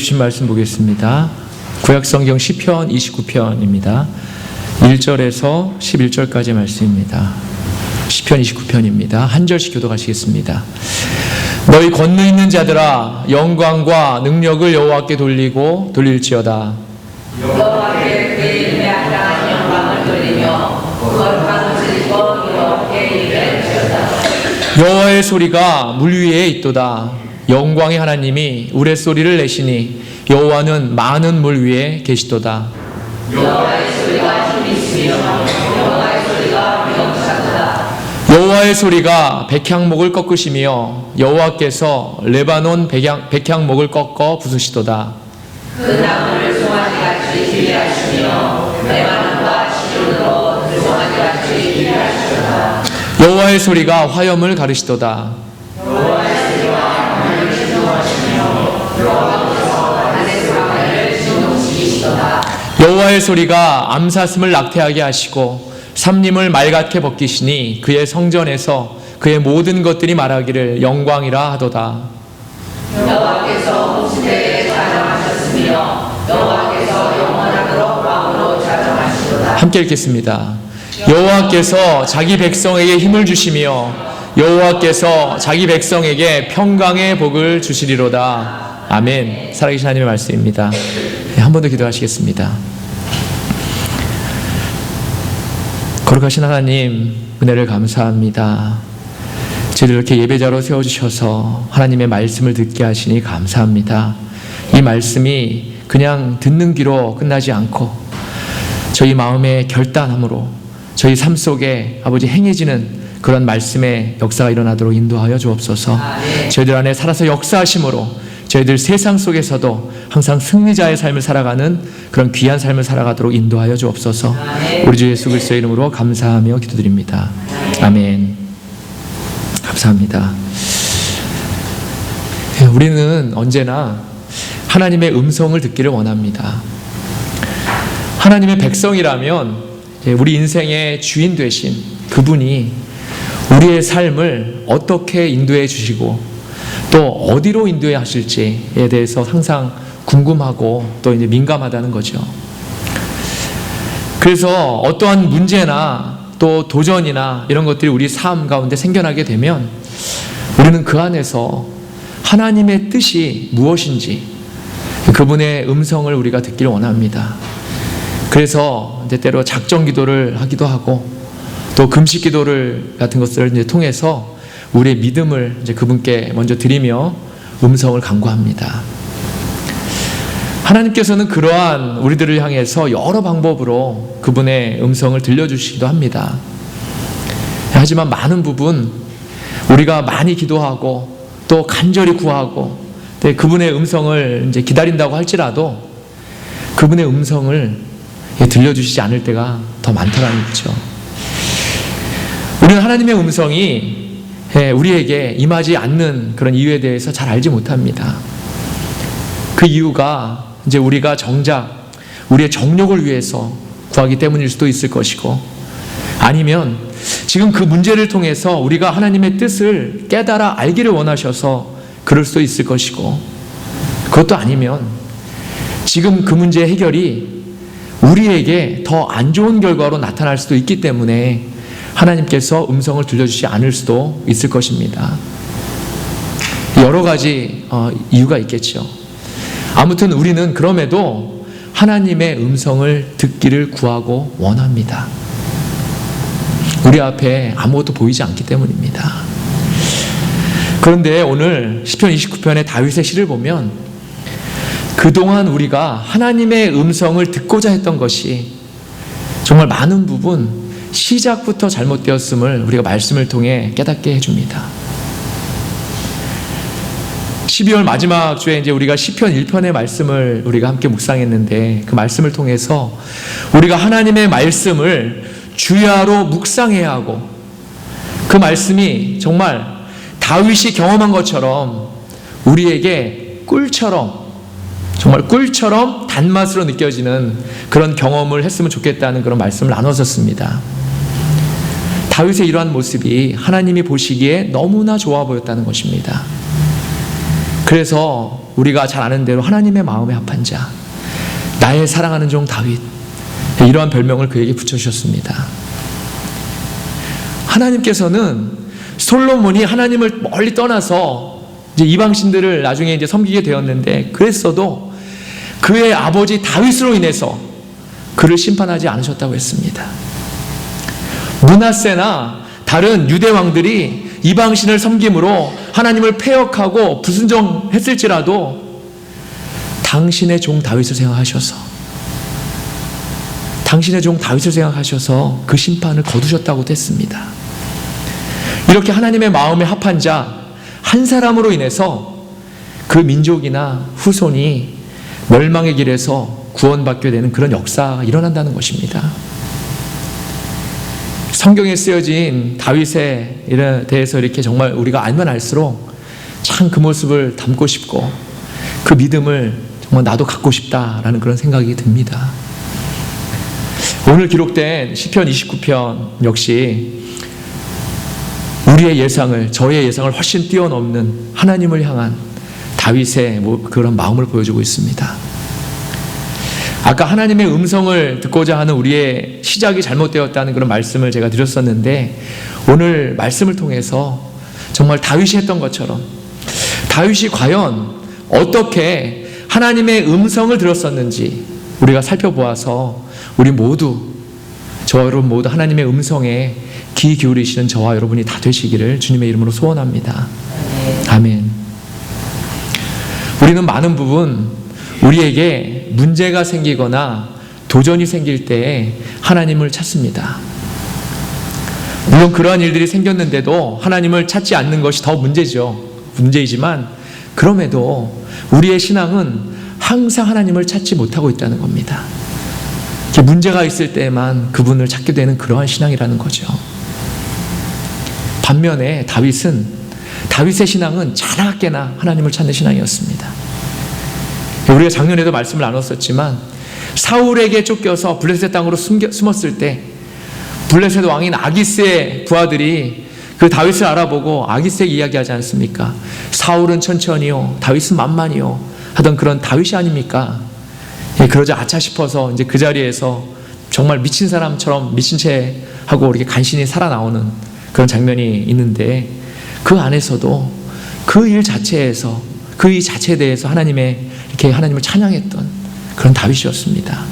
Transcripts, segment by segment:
주신 말씀 보겠습니다. 구약성경 시편 29편입니다. 1절에서 11절까지 말씀입니다. 시편 29편입니다. 한 절씩 교독하시겠습니다. 너희 권능 있는 자들아, 영광과 능력을 여호와께 돌리고 돌릴지어다. 여호와께 그의 이름에 합당한 영광을 돌리며 거룩한 옷을 입고 여호와께 예배할지어다. 여호와의 소리가 물 위에 있도다. 영광의 하나님이 우레소리를 내시니 여호와는 많은 물 위에 계시도다. 여호와의 소리가 힘이 있으며 여호와의 소리가 명확하도다. 여호와의 소리가 백향목을 꺾으시며 여호와께서 레바논 백향목을 꺾어 부수시도다. 그 나무를 송아지같이 길이하시며 레바논과 시온으로 들송아지같이 길이하시도다. 여호와의 소리가 화염을 가르시도다. 여호와의 소리가 하늘을 진동하시며 여호와께서 하늘의 바다를 진동시키시도다. 여호와의 소리가 암사슴을 낙태하게 하시고 삼림을 말갛게 벗기시니 그의 성전에서 그의 모든 것들이 말하기를 영광이라 하도다. 여호와께서 홍수대에 자정하셨으며 여호와께서 영원하도록 왕으로 자정하시도다. 함께 읽겠습니다. 여호와께서 자기 백성에게 힘을 주시며 여호와께서 자기 백성에게 평강의 복을 주시리로다. 아멘. 살아계신 하나님의 말씀입니다. 한 번 더 기도하시겠습니다. 거룩하신 하나님, 은혜를 감사합니다. 저희들 이렇게 예배자로 세워주셔서 하나님의 말씀을 듣게 하시니 감사합니다. 이 말씀이 그냥 듣는 귀로 끝나지 않고 저희 마음의 결단함으로 저희 삶 속에 아버지 행해지는 그런 말씀의 역사가 일어나도록 인도하여 주옵소서. 저희들 안에 살아서 역사하심으로 저희들 세상 속에서도 항상 승리자의 삶을 살아가는 그런 귀한 삶을 살아가도록 인도하여 주옵소서. 우리 주 예수 그리스도의 이름으로 감사하며 기도드립니다. 아멘. 감사합니다. 우리는 언제나 하나님의 음성을 듣기를 원합니다. 하나님의 백성이라면 우리 인생의 주인 되신 그분이 우리의 삶을 어떻게 인도해 주시고 또 어디로 인도해 하실지에 대해서 항상 궁금하고 또 이제 민감하다는 거죠. 그래서 어떠한 문제나 또 도전이나 이런 것들이 우리 삶 가운데 생겨나게 되면 우리는 그 안에서 하나님의 뜻이 무엇인지 그분의 음성을 우리가 듣기를 원합니다. 그래서 이제 때로 작정 기도를 하기도 하고 또 금식 기도를 같은 것들을 이제 통해서 우리의 믿음을 이제 그분께 먼저 드리며 음성을 간구합니다. 하나님께서는 그러한 우리들을 향해서 여러 방법으로 그분의 음성을 들려주시기도 합니다. 하지만 많은 부분 우리가 많이 기도하고 또 간절히 구하고 그분의 음성을 이제 기다린다고 할지라도 그분의 음성을 들려주시지 않을 때가 더 많더라는 거죠. 우리는 하나님의 음성이 우리에게 임하지 않는 그런 이유에 대해서 잘 알지 못합니다. 그 이유가 이제 우리가 정작 우리의 정욕을 위해서 구하기 때문일 수도 있을 것이고 아니면 지금 그 문제를 통해서 우리가 하나님의 뜻을 깨달아 알기를 원하셔서 그럴 수도 있을 것이고 그것도 아니면 지금 그 문제의 해결이 우리에게 더 안 좋은 결과로 나타날 수도 있기 때문에 하나님께서 음성을 들려주지 않을 수도 있을 것입니다. 여러 가지 이유가 있겠죠. 아무튼 우리는 그럼에도 하나님의 음성을 듣기를 구하고 원합니다. 우리 앞에 아무것도 보이지 않기 때문입니다. 그런데 오늘 시편 29편의 다윗의 시를 보면 그동안 우리가 하나님의 음성을 듣고자 했던 것이 정말 많은 부분 시작부터 잘못되었음을 우리가 말씀을 통해 깨닫게 해줍니다. 12월 마지막 주에 이제 우리가 시편 1편의 말씀을 우리가 함께 묵상했는데 그 말씀을 통해서 우리가 하나님의 말씀을 주야로 묵상해야 하고 그 말씀이 정말 다윗이 경험한 것처럼 우리에게 꿀처럼 정말 꿀처럼 단맛으로 느껴지는 그런 경험을 했으면 좋겠다는 그런 말씀을 나눴었습니다. 다윗의 이러한 모습이 하나님이 보시기에 너무나 좋아 보였다는 것입니다. 그래서 우리가 잘 아는 대로 하나님의 마음에 합한 자, 나의 사랑하는 종 다윗, 이러한 별명을 그에게 붙여주셨습니다. 하나님께서는 솔로몬이 하나님을 멀리 떠나서 이제 이방신들을 나중에 이제 섬기게 되었는데, 그랬어도 그의 아버지 다윗으로 인해서 그를 심판하지 않으셨다고 했습니다. 므낫세나 다른 유대 왕들이 이방신을 섬김으로 하나님을 패역하고 불순종했을지라도 당신의 종 다윗을 생각하셔서 그 심판을 거두셨다고 했습니다. 이렇게 하나님의 마음에 합한 자 한 사람으로 인해서 그 민족이나 후손이 멸망의 길에서 구원받게 되는 그런 역사가 일어난다는 것입니다. 성경에 쓰여진 다윗에 대해서 이렇게 정말 우리가 알면 알수록 참 그 모습을 담고 싶고 그 믿음을 정말 나도 갖고 싶다라는 그런 생각이 듭니다. 오늘 기록된 시편 29편 역시 우리의 예상을, 저의 예상을 훨씬 뛰어넘는 하나님을 향한 다윗의 그런 마음을 보여주고 있습니다. 아까 하나님의 음성을 듣고자 하는 우리의 시작이 잘못되었다는 그런 말씀을 제가 드렸었는데, 오늘 말씀을 통해서 정말 다윗이 했던 것처럼 다윗이 과연 어떻게 하나님의 음성을 들었었는지 우리가 살펴보아서 우리 모두, 저와 여러분 모두 하나님의 음성에 귀 기울이시는 저와 여러분이 다 되시기를 주님의 이름으로 소원합니다. 아멘. 우리는 많은 부분 우리에게 문제가 생기거나 도전이 생길 때에 하나님을 찾습니다. 물론 그러한 일들이 생겼는데도 하나님을 찾지 않는 것이 더 문제이지만 그럼에도 우리의 신앙은 항상 하나님을 찾지 못하고 있다는 겁니다. 문제가 있을 때만 그분을 찾게 되는 그러한 신앙이라는 거죠. 반면에 다윗의 신앙은 자나깨나 하나님을 찾는 신앙이었습니다. 우리가 작년에도 말씀을 나눴었지만 사울에게 쫓겨서 블레셋 땅으로 숨었을 때 블레셋 왕인 아기스의 부하들이 그 다윗을 알아보고 아기스에게 이야기하지 않습니까? 사울은 천천히요, 다윗은 만만히요 하던 그런 다윗이 아닙니까? 그러자 아차 싶어서 이제 그 자리에서 정말 미친 사람처럼 미친 채 하고 이렇게 간신히 살아나오는 그런 장면이 있는데, 그 안에서도 그 일 자체에서, 그 일 자체에 대해서 하나님을 찬양했던 그런 다윗이었습니다.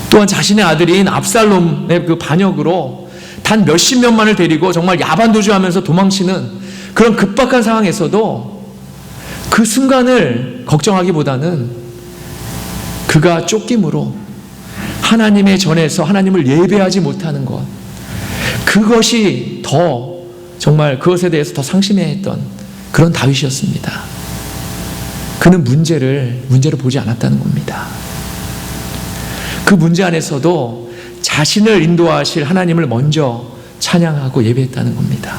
또한 자신의 아들인 압살롬의 그 반역으로 단 몇십 명만을 데리고 정말 야반도주하면서 도망치는 그런 급박한 상황에서도 그 순간을 걱정하기보다는 그가 쫓김으로 하나님의 전에서 하나님을 예배하지 못하는 것, 그것이 더 정말 그것에 대해서 더 상심해했던 그런 다윗이었습니다. 그는 문제를 보지 않았다는 겁니다. 그 문제 안에서도 자신을 인도하실 하나님을 먼저 찬양하고 예배했다는 겁니다.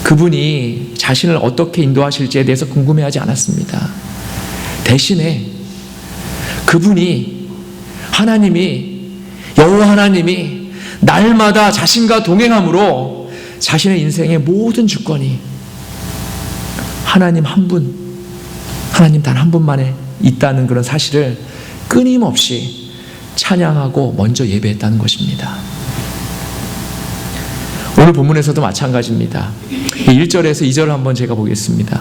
그분이 자신을 어떻게 인도하실지에 대해서 궁금해하지 않았습니다. 대신에 그분이 여호와 하나님이 날마다 자신과 동행함으로 자신의 인생의 모든 주권이 하나님 단 한 분만에 있다는 그런 사실을 끊임없이 찬양하고 먼저 예배했다는 것입니다. 오늘 본문에서도 마찬가지입니다. 1절에서 2절을 한번 제가 보겠습니다.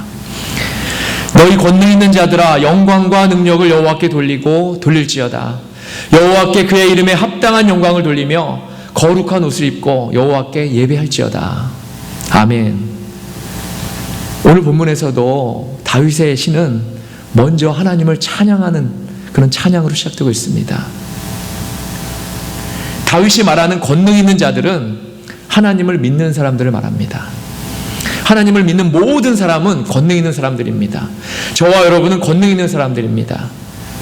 너희 권능 있는 자들아, 영광과 능력을 여호와께 돌릴지어다. 여호와께 그의 이름에 합당한 영광을 돌리며 거룩한 옷을 입고 여호와께 예배할지어다. 아멘. 오늘 본문에서도 다윗의 시는 먼저 하나님을 찬양하는 그런 찬양으로 시작되고 있습니다. 다윗이 말하는 권능 있는 자들은 하나님을 믿는 사람들을 말합니다. 하나님을 믿는 모든 사람은 권능 있는 사람들입니다. 저와 여러분은 권능 있는 사람들입니다.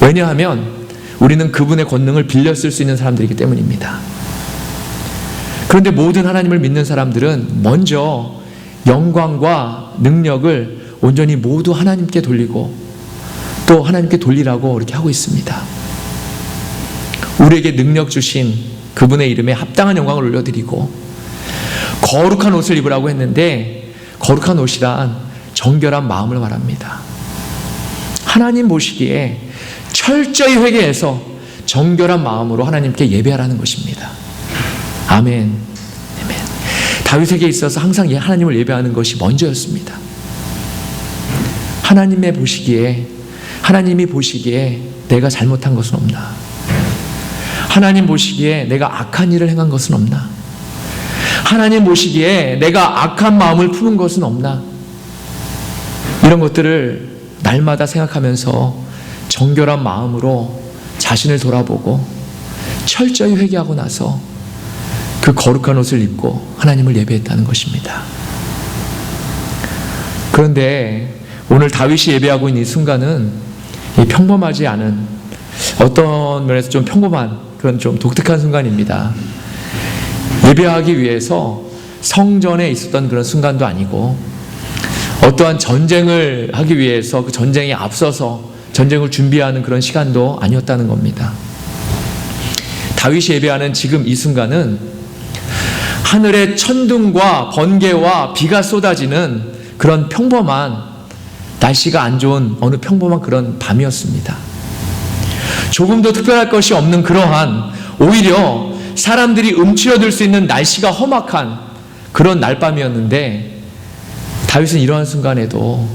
왜냐하면 우리는 그분의 권능을 빌려 쓸 수 있는 사람들이기 때문입니다. 그런데 모든 하나님을 믿는 사람들은 먼저 영광과 능력을 온전히 모두 하나님께 돌리고 또 하나님께 돌리라고 이렇게 하고 있습니다. 우리에게 능력 주신 그분의 이름에 합당한 영광을 올려드리고 거룩한 옷을 입으라고 했는데, 거룩한 옷이란 정결한 마음을 말합니다. 하나님 보시기에 철저히 회개해서 정결한 마음으로 하나님께 예배하라는 것입니다. 아멘. 아멘. 다윗에게 있어서 항상 하나님을 예배하는 것이 먼저였습니다. 하나님이 보시기에 내가 잘못한 것은 없나? 하나님 보시기에 내가 악한 일을 행한 것은 없나? 하나님 보시기에 내가 악한 마음을 품은 것은 없나? 이런 것들을 날마다 생각하면서 정결한 마음으로 자신을 돌아보고 철저히 회개하고 나서 그 거룩한 옷을 입고 하나님을 예배했다는 것입니다. 그런데 오늘 다윗이 예배하고 있는 이 순간은 평범하지 않은, 어떤 면에서 좀 평범한 그런 좀 독특한 순간입니다. 예배하기 위해서 성전에 있었던 그런 순간도 아니고, 어떠한 전쟁을 하기 위해서 그 전쟁에 앞서서 전쟁을 준비하는 그런 시간도 아니었다는 겁니다. 다윗이 예배하는 지금 이 순간은 하늘에 천둥과 번개와 비가 쏟아지는 그런 평범한, 날씨가 안 좋은 어느 평범한 그런 밤이었습니다. 조금도 특별할 것이 없는 그러한, 오히려 사람들이 움츠러들 수 있는 날씨가 험악한 그런 날밤이었는데, 다윗은 이러한 순간에도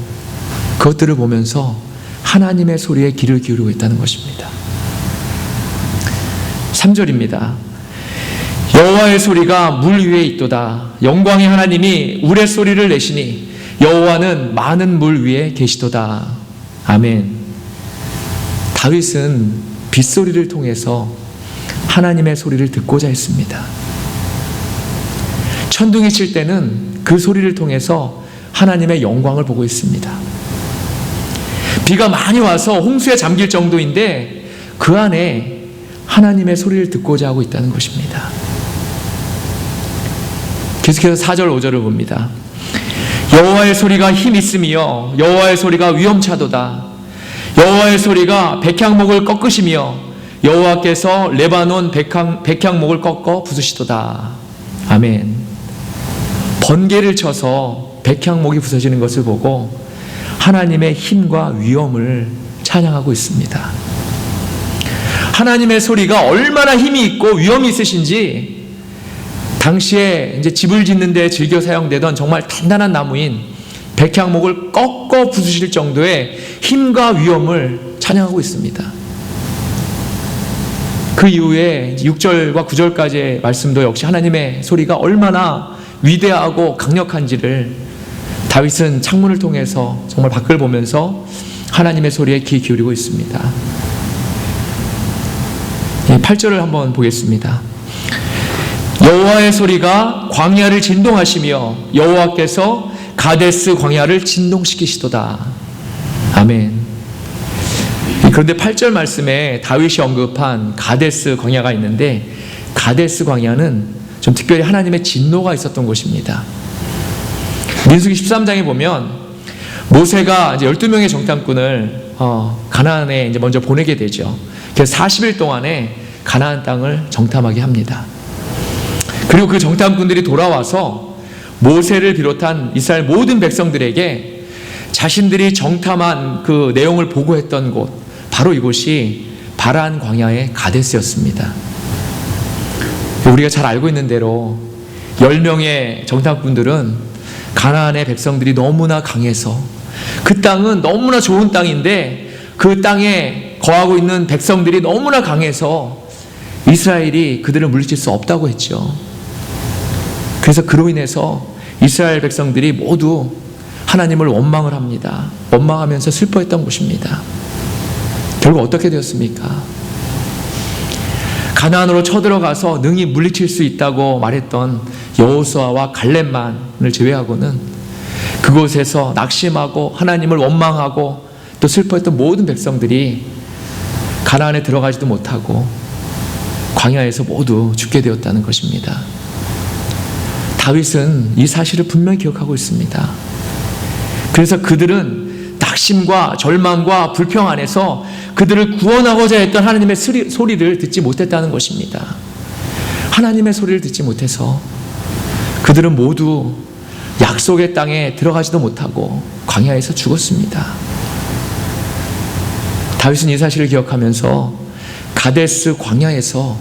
그것들을 보면서 하나님의 소리에 귀를 기울이고 있다는 것입니다. 3절입니다. 여호와의 소리가 물 위에 있도다. 영광의 하나님이 우레소리를 내시니 여호와는 많은 물 위에 계시도다. 아멘. 다윗은 빗소리를 통해서 하나님의 소리를 듣고자 했습니다. 천둥이 칠 때는 그 소리를 통해서 하나님의 영광을 보고 있습니다. 비가 많이 와서 홍수에 잠길 정도인데 그 안에 하나님의 소리를 듣고자 하고 있다는 것입니다. 계속해서 4절 5절을 봅니다. 여호와의 소리가 힘 있으며 여호와의 소리가 위엄차도다. 여호와의 소리가 백향목을 꺾으시며 여호와께서 레바논 백향목을 꺾어 부수시도다. 아멘. 번개를 쳐서 백향목이 부서지는 것을 보고 하나님의 힘과 위엄을 찬양하고 있습니다. 하나님의 소리가 얼마나 힘이 있고 위엄이 있으신지, 당시에 이제 집을 짓는 데 즐겨 사용되던 정말 단단한 나무인 백향목을 꺾어 부수실 정도의 힘과 위엄을 찬양하고 있습니다. 그 이후에 6절과 9절까지의 말씀도 역시 하나님의 소리가 얼마나 위대하고 강력한지를 다윗은 창문을 통해서 정말 밖을 보면서 하나님의 소리에 귀 기울이고 있습니다. 8절을 한번 보겠습니다. 여호와의 소리가 광야를 진동하시며 여호와께서 가데스 광야를 진동시키시도다. 아멘. 그런데 8절 말씀에 다윗이 언급한 가데스 광야가 있는데, 가데스 광야는 좀 특별히 하나님의 진노가 있었던 곳입니다. 민수기 13장에 보면 모세가 이제 12명의 정탐꾼을 가나안에 이제 먼저 보내게 되죠. 그래서 40일 동안에 가나안 땅을 정탐하게 합니다. 그리고 그 정탐꾼들이 돌아와서 모세를 비롯한 이스라엘 모든 백성들에게 자신들이 정탐한 그 내용을 보고했던 곳, 바로 이곳이 바란 광야의 가데스였습니다. 우리가 잘 알고 있는 대로 10명의 정탐꾼들은 가나안의 백성들이 너무나 강해서, 그 땅은 너무나 좋은 땅인데 그 땅에 거하고 있는 백성들이 너무나 강해서 이스라엘이 그들을 물리칠 수 없다고 했죠. 그래서 그로 인해서 이스라엘 백성들이 모두 하나님을 원망을 합니다. 원망하면서 슬퍼했던 곳입니다. 결국 어떻게 되었습니까? 가나안으로 쳐들어가서 능히 물리칠 수 있다고 말했던 여호수아와 갈렙만을 제외하고는 그곳에서 낙심하고 하나님을 원망하고 또 슬퍼했던 모든 백성들이 가나안에 들어가지도 못하고 광야에서 모두 죽게 되었다는 것입니다. 다윗은 이 사실을 분명히 기억하고 있습니다. 그래서 그들은 낙심과 절망과 불평 안에서 그들을 구원하고자 했던 하나님의 소리를 듣지 못했다는 것입니다. 하나님의 소리를 듣지 못해서 그들은 모두 약속의 땅에 들어가지도 못하고 광야에서 죽었습니다. 다윗은 이 사실을 기억하면서 가데스 광야에서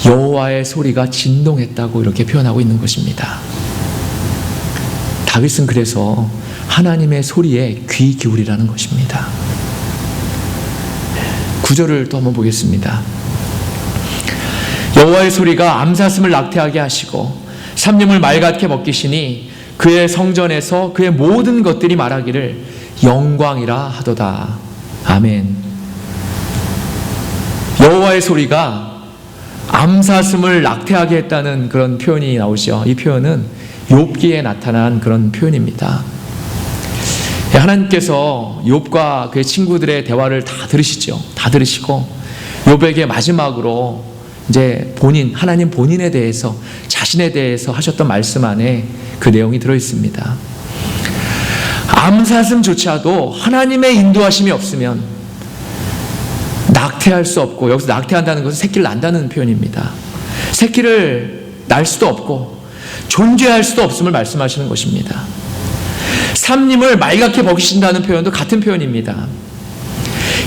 여호와의 소리가 진동했다고 이렇게 표현하고 있는 것입니다. 다윗은 그래서 하나님의 소리에 귀 기울이라는 것입니다. 9절을 또 한번 보겠습니다. 여호와의 소리가 암사슴을 낙태하게 하시고 삼림을 맑게 먹기시니 그의 성전에서 그의 모든 것들이 말하기를 영광이라 하도다. 아멘. 여호와의 소리가 암사슴을 낙태하게 했다는 그런 표현이 나오죠. 이 표현은 욥기에 나타난 그런 표현입니다. 하나님께서 욥과 그의 친구들의 대화를 다 들으시죠. 다 들으시고 욥에게 마지막으로 이제 하나님 본인에 대해서, 자신에 대해서 하셨던 말씀 안에 그 내용이 들어있습니다. 암사슴조차도 하나님의 인도하심이 없으면 낙태할 수 없고, 여기서 낙태한다는 것은 새끼를 낳는다는 표현입니다. 새끼를 낳을 수도 없고 존재할 수도 없음을 말씀하시는 것입니다. 삼림을 맑게 먹이신다는 표현도 같은 표현입니다.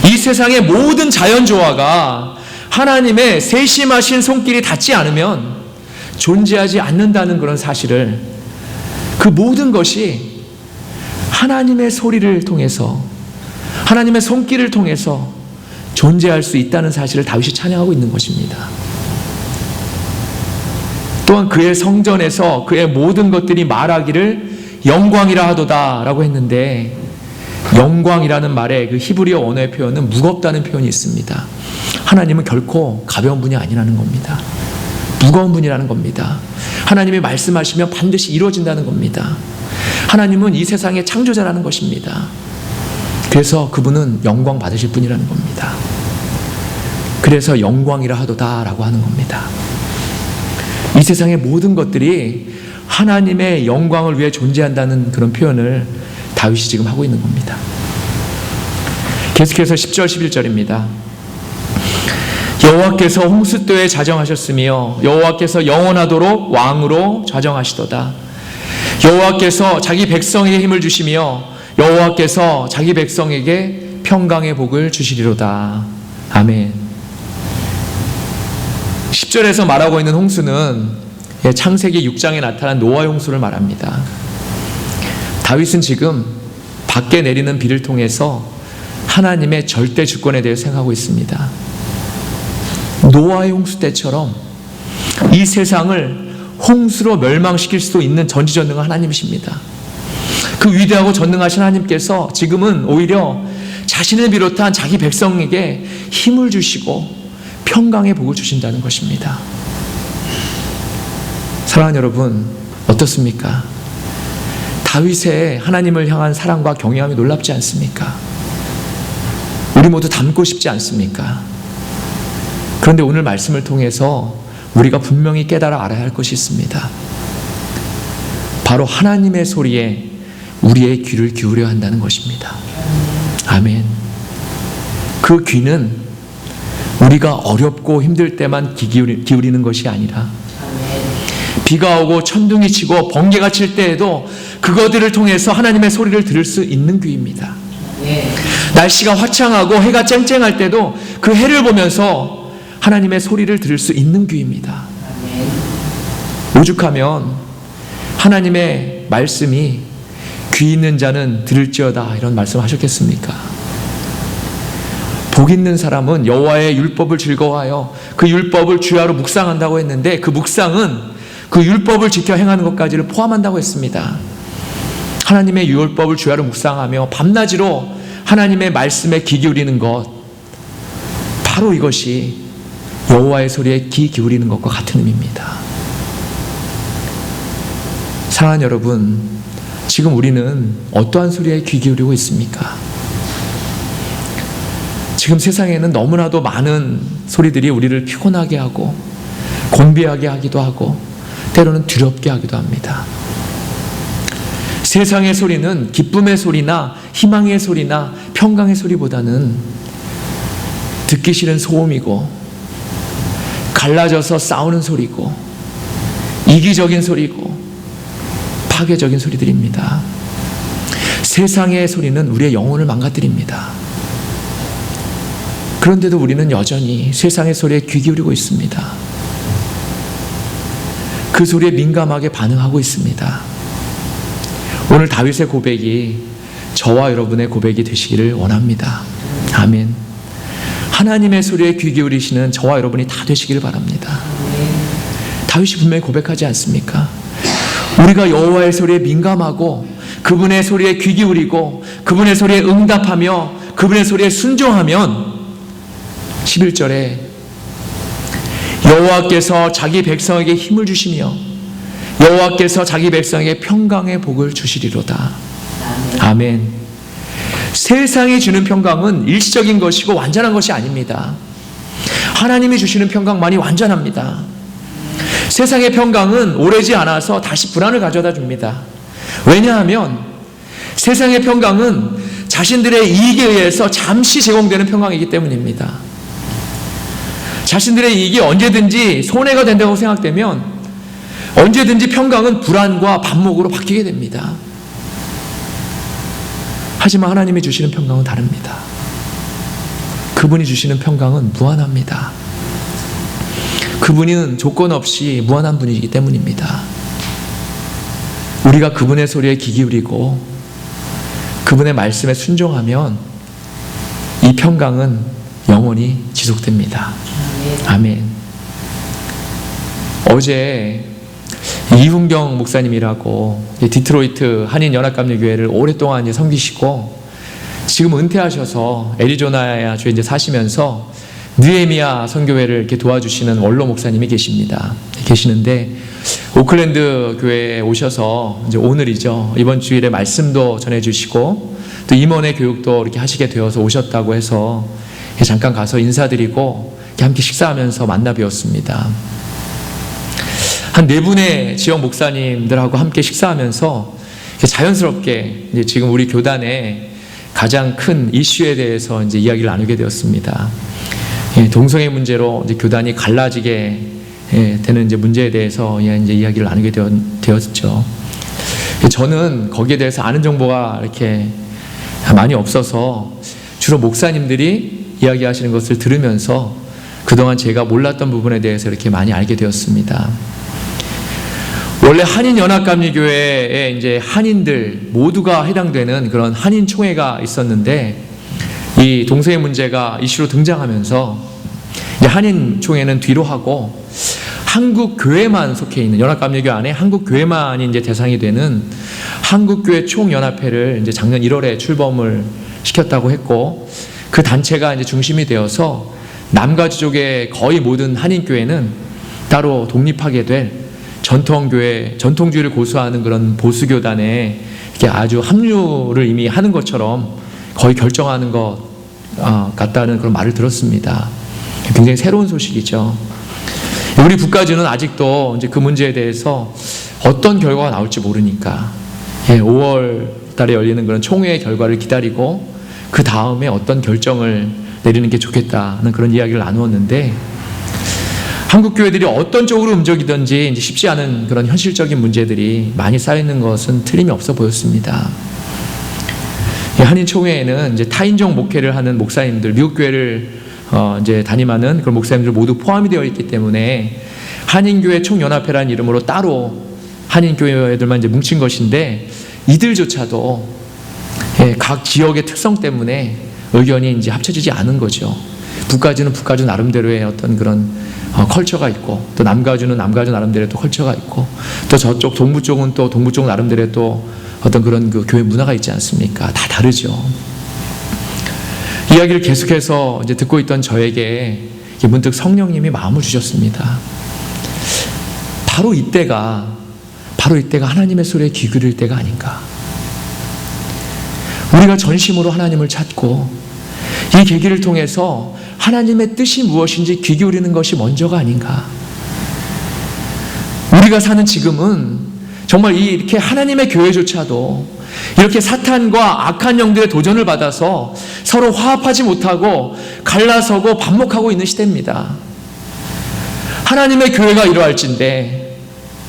이 세상의 모든 자연조화가 하나님의 세심하신 손길이 닿지 않으면 존재하지 않는다는 그런 사실을, 그 모든 것이 하나님의 소리를 통해서, 하나님의 손길을 통해서 존재할 수 있다는 사실을 다윗이 찬양하고 있는 것입니다. 또한 그의 성전에서 그의 모든 것들이 말하기를 영광이라 하도다 라고 했는데, 영광이라는 말의 그 히브리어 언어의 표현은 무겁다는 표현이 있습니다. 하나님은 결코 가벼운 분이 아니라는 겁니다. 무거운 분이라는 겁니다. 하나님이 말씀하시면 반드시 이루어진다는 겁니다. 하나님은 이 세상의 창조자라는 것입니다. 그래서 그분은 영광 받으실 분이라는 겁니다. 그래서 영광이라 하도다 라고 하는 겁니다. 이 세상의 모든 것들이 하나님의 영광을 위해 존재한다는 그런 표현을 다윗이 지금 하고 있는 겁니다. 계속해서 10절 11절입니다. 여호와께서 홍수대에 자정하셨으며 여호와께서 영원하도록 왕으로 자정하시도다. 여호와께서 자기 백성에게 힘을 주시며 여호와께서 자기 백성에게 평강의 복을 주시리로다. 아멘. 10절에서 말하고 있는 홍수는 창세기 6장에 나타난 노아의 홍수를 말합니다. 다윗은 지금 밖에 내리는 비를 통해서 하나님의 절대 주권에 대해 생각하고 있습니다. 노아의 홍수 때처럼 이 세상을 홍수로 멸망시킬 수도 있는 전지전능한 하나님이십니다. 그 위대하고 전능하신 하나님께서 지금은 오히려 자신을 비롯한 자기 백성에게 힘을 주시고 평강의 복을 주신다는 것입니다. 사랑하는 여러분, 어떻습니까? 다윗의 하나님을 향한 사랑과 경외함이 놀랍지 않습니까? 우리 모두 닮고 싶지 않습니까? 그런데 오늘 말씀을 통해서 우리가 분명히 깨달아 알아야 할 것이 있습니다. 바로 하나님의 소리에 우리의 귀를 기울여야 한다는 것입니다. 아멘. 그 귀는 우리가 어렵고 힘들 때만 귀 기울이는 것이 아니라 비가 오고 천둥이 치고 번개가 칠 때에도 그것들을 통해서 하나님의 소리를 들을 수 있는 귀입니다. 날씨가 화창하고 해가 쨍쨍할 때도 그 해를 보면서 하나님의 소리를 들을 수 있는 귀입니다. 오죽하면 하나님의 말씀이 귀 있는 자는 들을지어다 이런 말씀 하셨겠습니까? 복 있는 사람은 여호와의 율법을 즐거워하여 그 율법을 주야로 묵상한다고 했는데, 그 묵상은 그 율법을 지켜 행하는 것까지를 포함한다고 했습니다. 하나님의 율법을 주야로 묵상하며 밤낮으로 하나님의 말씀에 귀 기울이는 것, 바로 이것이 여호와의 소리에 귀 기울이는 것과 같은 의미입니다. 사랑하는 여러분, 지금 우리는 어떠한 소리에 귀 기울이고 있습니까? 지금 세상에는 너무나도 많은 소리들이 우리를 피곤하게 하고 곤비하게 하기도 하고 때로는 두렵게 하기도 합니다. 세상의 소리는 기쁨의 소리나 희망의 소리나 평강의 소리보다는 듣기 싫은 소음이고 갈라져서 싸우는 소리고 이기적인 소리고 파괴적인 소리들입니다. 세상의 소리는 우리의 영혼을 망가뜨립니다. 그런데도 우리는 여전히 세상의 소리에 귀 기울이고 있습니다. 그 소리에 민감하게 반응하고 있습니다. 오늘 다윗의 고백이 저와 여러분의 고백이 되시기를 원합니다. 아멘. 하나님의 소리에 귀 기울이시는 저와 여러분이 다 되시기를 바랍니다. 다윗이 분명히 고백하지 않습니까? 우리가 여호와의 소리에 민감하고 그분의 소리에 귀 기울이고 그분의 소리에 응답하며 그분의 소리에 순종하면 11절에 여호와께서 자기 백성에게 힘을 주시며 여호와께서 자기 백성에게 평강의 복을 주시리로다. 아멘. 세상이 주는 평강은 일시적인 것이고 완전한 것이 아닙니다. 하나님이 주시는 평강만이 완전합니다. 세상의 평강은 오래지 않아서 다시 불안을 가져다 줍니다. 왜냐하면 세상의 평강은 자신들의 이익에 의해서 잠시 제공되는 평강이기 때문입니다. 자신들의 이익이 언제든지 손해가 된다고 생각되면 언제든지 평강은 불안과 반목으로 바뀌게 됩니다. 하지만 하나님이 주시는 평강은 다릅니다. 그분이 주시는 평강은 무한합니다. 그분은 조건 없이 무한한 분이기 때문입니다. 우리가 그분의 소리에 귀 기울이고 그분의 말씀에 순종하면 이 평강은 영원히 지속됩니다. 아멘. 어제 이훈경 목사님이라고 디트로이트 한인연합감리교회를 오랫동안 섬기시고 지금 은퇴하셔서 애리조나 주에 사시면서 느헤미야 선교회를 이렇게 도와주시는 원로 목사님이 계시는데 오클랜드 교회에 오셔서 이제 오늘이죠. 이번 주일에 말씀도 전해주시고 또 임원의 교육도 이렇게 하시게 되어서 오셨다고 해서 잠깐 가서 인사드리고 함께 식사하면서 만나 뵈었습니다. 한 4분의 지역 목사님들하고 함께 식사하면서 자연스럽게 이제 지금 우리 교단의 가장 큰 이슈에 대해서 이제 이야기를 나누게 되었습니다. 동성애 문제로 이제 교단이 갈라지게 되는 이제 문제에 대해서 이제 이야기를 나누게 되었죠. 저는 거기에 대해서 아는 정보가 이렇게 많이 없어서 주로 목사님들이 이야기하시는 것을 들으면서 그동안 제가 몰랐던 부분에 대해서 이렇게 많이 알게 되었습니다. 원래 한인연합감리교회에 이제 한인들 모두가 해당되는 그런 한인총회가 있었는데 이 동성애 문제가 이슈로 등장하면서 이제 한인총회는 뒤로 하고 한국교회만 속해 있는 연합감리교 안에 한국교회만이 이제 대상이 되는 한국교회 총연합회를 이제 작년 1월에 출범을 시켰다고 했고 그 단체가 이제 중심이 되어서 남가지족의 거의 모든 한인교회는 따로 독립하게 될 전통교회, 전통주의를 고수하는 그런 보수교단에 이렇게 아주 합류를 이미 하는 것처럼 거의 결정하는 것 같다는 그런 말을 들었습니다. 굉장히 새로운 소식이죠. 우리 북가주는 아직도 이제 그 문제에 대해서 어떤 결과가 나올지 모르니까 5월 달에 열리는 그런 총회의 결과를 기다리고 그 다음에 어떤 결정을 내리는 게 좋겠다는 그런 이야기를 나누었는데 한국 교회들이 어떤 쪽으로 움직이든지 이제 쉽지 않은 그런 현실적인 문제들이 많이 쌓이는 것은 틀림이 없어 보였습니다. 한인 총회에는 이제 타인종 목회를 하는 목사님들, 미국 교회를 이제 담임하는 그런 목사님들 모두 포함이 되어 있기 때문에 한인교회 총연합회라는 이름으로 따로 한인교회들만 이제 뭉친 것인데 이들조차도 각 지역의 특성 때문에 의견이 이제 합쳐지지 않은 거죠. 북가주는 북가주 나름대로의 어떤 그런 컬처가 있고 또 남가주는 남가주 나름대로의 또 컬처가 있고 또 저쪽 동부 쪽은 또 동부 쪽 나름대로의 또 어떤 그런 그 교회 문화가 있지 않습니까? 다 다르죠. 이야기를 계속해서 이제 듣고 있던 저에게 문득 성령님이 마음을 주셨습니다. 바로 이때가 하나님의 소리에 귀 기울일 때가 아닌가. 우리가 전심으로 하나님을 찾고 이 계기를 통해서 하나님의 뜻이 무엇인지 귀 기울이는 것이 먼저가 아닌가. 우리가 사는 지금은 정말 이렇게 하나님의 교회조차도 이렇게 사탄과 악한 영들의 도전을 받아서 서로 화합하지 못하고 갈라서고 반목하고 있는 시대입니다. 하나님의 교회가 이러할진데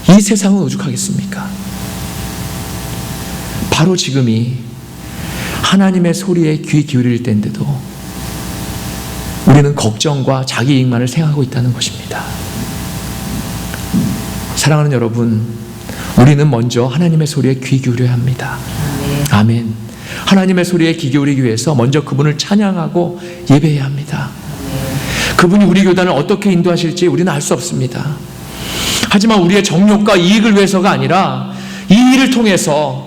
이 세상은 오죽하겠습니까? 바로 지금이 하나님의 소리에 귀 기울일 때인데도 우리는 걱정과 자기 이익만을 생각하고 있다는 것입니다. 사랑하는 여러분, 우리는 먼저 하나님의 소리에 귀 기울여야 합니다. 아멘. 하나님의 소리에 귀 기울이기 위해서 먼저 그분을 찬양하고 예배해야 합니다. 그분이 우리 교단을 어떻게 인도하실지 우리는 알 수 없습니다. 하지만 우리의 정욕과 이익을 위해서가 아니라 이 일을 통해서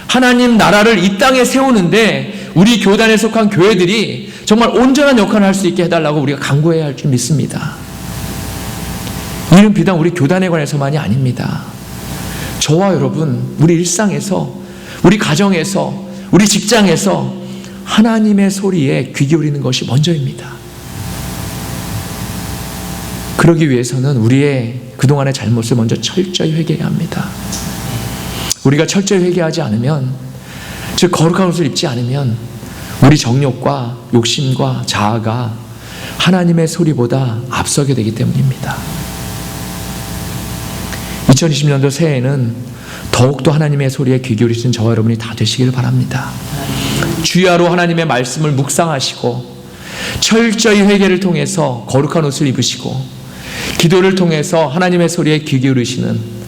하나님 나라를 이 땅에 세우는데 우리 교단에 속한 교회들이 정말 온전한 역할을 할 수 있게 해달라고 우리가 간구해야 할 줄 믿습니다. 이 일은 비단 우리 교단에 관해서만이 아닙니다. 저와 여러분, 우리 일상에서, 우리 가정에서, 우리 직장에서 하나님의 소리에 귀 기울이는 것이 먼저입니다. 그러기 위해서는 우리의 그동안의 잘못을 먼저 철저히 회개해야 합니다. 우리가 철저히 회개하지 않으면, 즉 거룩한 옷을 입지 않으면 우리 정욕과 욕심과 자아가 하나님의 소리보다 앞서게 되기 때문입니다. 2020년도 새해에는 더욱더 하나님의 소리에 귀 기울이신 저와 여러분이 다 되시기를 바랍니다. 주야로 하나님의 말씀을 묵상하시고 철저히 회개를 통해서 거룩한 옷을 입으시고 기도를 통해서 하나님의 소리에 귀 기울이시는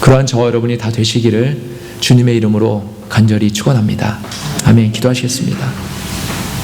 그러한 저와 여러분이 다 되시기를 주님의 이름으로 간절히 축원합니다. 아멘. 기도하시겠습니다.